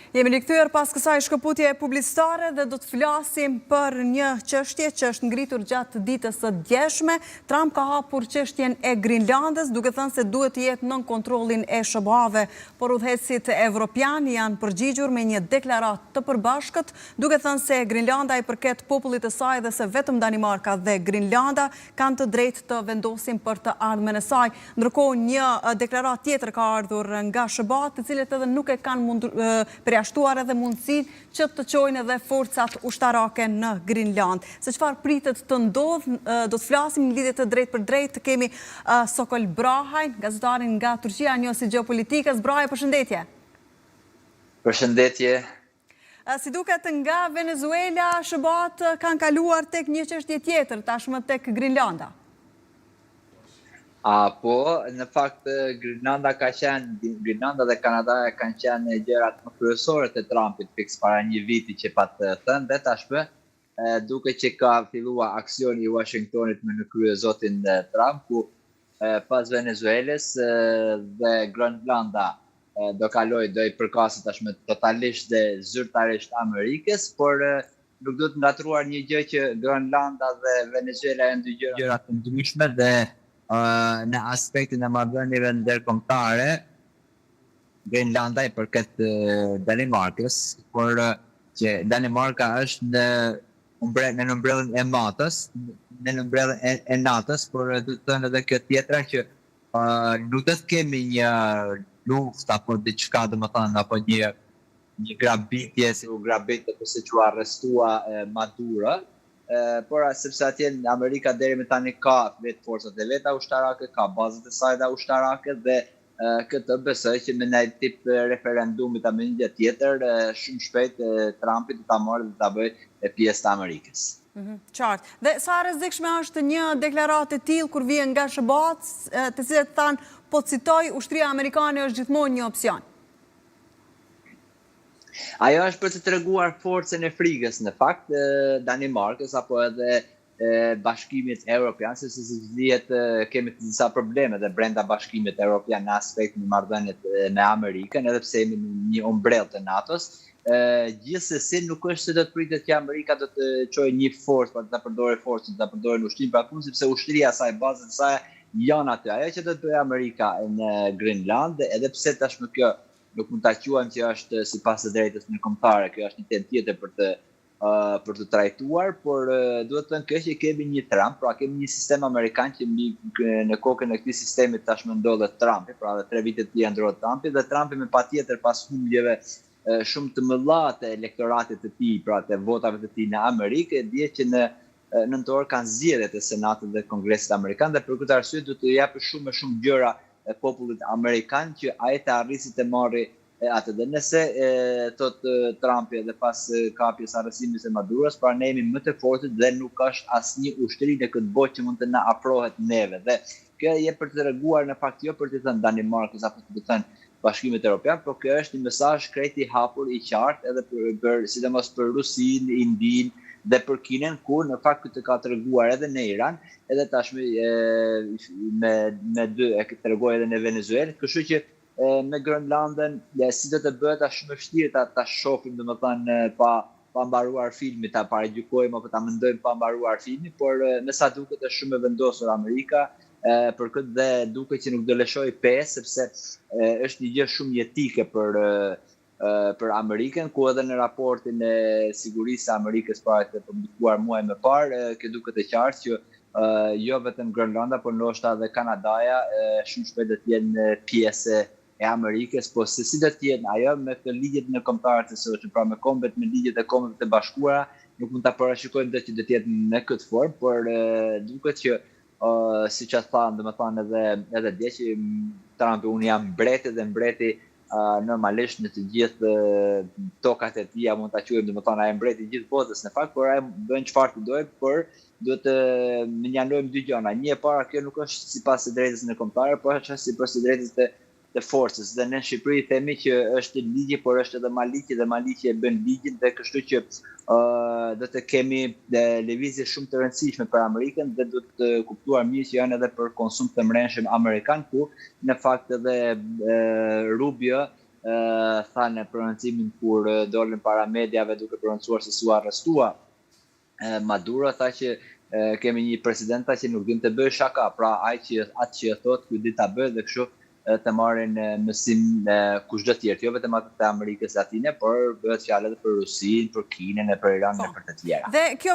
Jemi rikthyer pas kësaj shkëputje publicitare dhe do të flasim për një çështje që është ngritur gjatë ditës së djeshme. Trump ka hapur çështjen e Grinlandës, duke thënë se duhet të jetë nën kontrollin e SBA-ve, por udhëheqësit evropian janë përgjigjur me një deklaratë të përbashkët, duke thënë se Grinlanda i përket popullit të saj dhe se vetëm Danimarka dhe Grinlanda kanë të drejtë të vendosin për të ardhmen e saj. Ndërkohë një deklaratë tjetër ka ardhur nga SBA, të cilët edhe nuk e kanë përjashtuar edhe mundësin që të çojnë edhe forcat ushtarake në Grinland. Se çfarë pritet të ndodhë, do të flasim në lidhje të drejtë për drejtë. Kemi Sokol Brahajn, gazetarin nga Turqia, njësi gjeopolitikës. Brahaj, përshëndetje. Përshëndetje. Si duket nga Venezuela, SBA-t kanë kaluar tek një çështje tjetër, tashmë tek Grinlanda. Po, në fakt Grinlanda dhe Kanada kanë qenë gjërat më kryesore të Trumpit fiks para një viti që pa të thënë, dhe tashmë duke që ka fillua aksioni i Washingtonit me në krye zotin Trump, ku pas Venezuelës dhe Grinlanda do i përkasit tashmë totalisht dhe zyrtarisht Amerikës, por nuk do të ngatruar një gjë që Grinlanda dhe Venezuela janë dy gjëra të ndryshme dhe në aspektin e marrëdhënieve ndërkombëtare, Grinlanda i përket Danimarkës, por që Danimarka është në ëmbrellën e NATO-s, por do të thënë edhe kjo tjetra që nuk do të kemi një luftë apo diçka, domethënë, apo një grabitje, si u grabit apo si që arrestua Maduro. Por sepse atje Amerika deri më tani ka vetë forcat e veta ushtarake, ka bazat e saj ushtarake dhe këtë besoj që me një tip referendumit a me një tjetër, shumë shpejt Trumpi do ta marrë dhe ta bëjë pjesë të Amerikës. Qartë. Dhe sa rrezikshme është një deklaratë e tillë kur vjen nga SBA-t, të cilët thanë po citoj, ushtria amerikane është gjithmonë një opsion. Ajo është për të treguar forcën e frikës në fakt Danimarkës apo edhe Bashkimit Evropian, sepse si dihet kemi të disa probleme dhe brenda Bashkimit Evropian në aspektin e marrëdhëniet me Amerikën, edhe pse jemi në një ombrellë të NATO-s. Gjithsesi nuk është se do të pritet që Amerika do të çojë një forcë, por të përdorë forcën, të përdorë ushtrinë pra punë, sepse ushtria e saj, bazat e saj janë aty. Ajo që do të bëjë Amerika në Grinland, edhe pse tashmë kjo nuk mund ta quajmë që është sipas së drejtës ndërkombëtare, kjo është një temë tjetër për të trajtuar, por duhet të thënë kjo që kemi një Trump, pra kemi një sistem amerikan që në kokën e këtij sistemi tashmë ndodhet Trumpi, pra edhe 3 vite të tjerë ndrohet Trumpi, dhe Trumpi me patjetër pas humbjeve shumë të mëdha të elektoratit të tij, pra të votave të tij në Amerikë, dihet që në nëntor kanë zgjedhjet e Senatit dhe Kongresit amerikan, dhe për këtë arsye duhet të japë shumë gjëra popullit amerikan që ai të arrisë të marrë atë. Dhe nëse thot Trumpi edhe pas kapjes arrestimit të Maduros, pra ne jemi më të fortë dhe nuk është asnjë ushtri në këtë botë që mund të na afrohet neve. Dhe kjo je për të treguar në fakt jo për të thënë Danimarkës apo të thënë Bashkimit Evropian, por kjo është një mesazh krejt i hapur i qartë edhe për sidomos për Rusinë, Indinë dhe për Kinën, ku në fakt këtë ka treguar edhe në Iran, edhe tashmë me dy e këtë tregoj edhe në Venezuelë, kështu që me Grinlandën si do të bëhet është shumë e vështirë ta shohim domethënë pa mbaruar filmin, ta paragjykojmë apo ta mendojmë pa mbaruar filmin, por me sa duket është shumë e vendosur Amerika për këtë dhe duket që nuk do lëshoj pesë, sepse është një gjë shumë jetike për Amerikën, ku edhe në raportin e sigurisë së Amerikës para të publikuar muaj më parë, kjo duket e qartë që jo vetëm Grinlanda, por ndoshta edhe Kanadaja shumë shpejt do të jenë pjesë e Amerikës, po se si do të jenë ajo me të ligjet ndërkombëtare të sotme, pra me kombet me ligjet e Kombeve të Bashkuara, nuk mund ta parashikojmë që do të jetë në këtë formë, por duket që siç e thanë, domethënë edhe dje që Trumpi unë jam mbreti dhe mbreti normalisht në të gjithë tokat e tij, mund ta quajmë domethënë ai mbreti i gjithë botës në fakt, por ai bën çfarë të dojë, por duhet të menjanojmë dy gjëra. Një e para, kjo nuk është sipas së drejtës ndërkombëtare, por është sipas së drejtës të forcës. Dhe në Shqipëri themi që është ligji, por është edhe maliqi dhe maliqi e bën ligjin, dhe kështu që do të kemi lëvizje shumë të rëndësishme për Amerikën dhe do të kuptuar mirë që janë edhe për konsum të mrenshëm amerikan, ku në fakt edhe Rubio tha në prononcimin kur dolën para mediave duke prononcuar se su arrestua Maduro, tha që kemi një presidenta që nuk din të bëjë shaka, pra atë që thot, ky di ta bëjë dhe kështu të marrin mësim kushdo tjerë, jo vetëm atë të Amerikës Latine, por bëhet fjalë edhe për Rusinë, për Kinën e për Iranin e për të tjera. Dhe kjo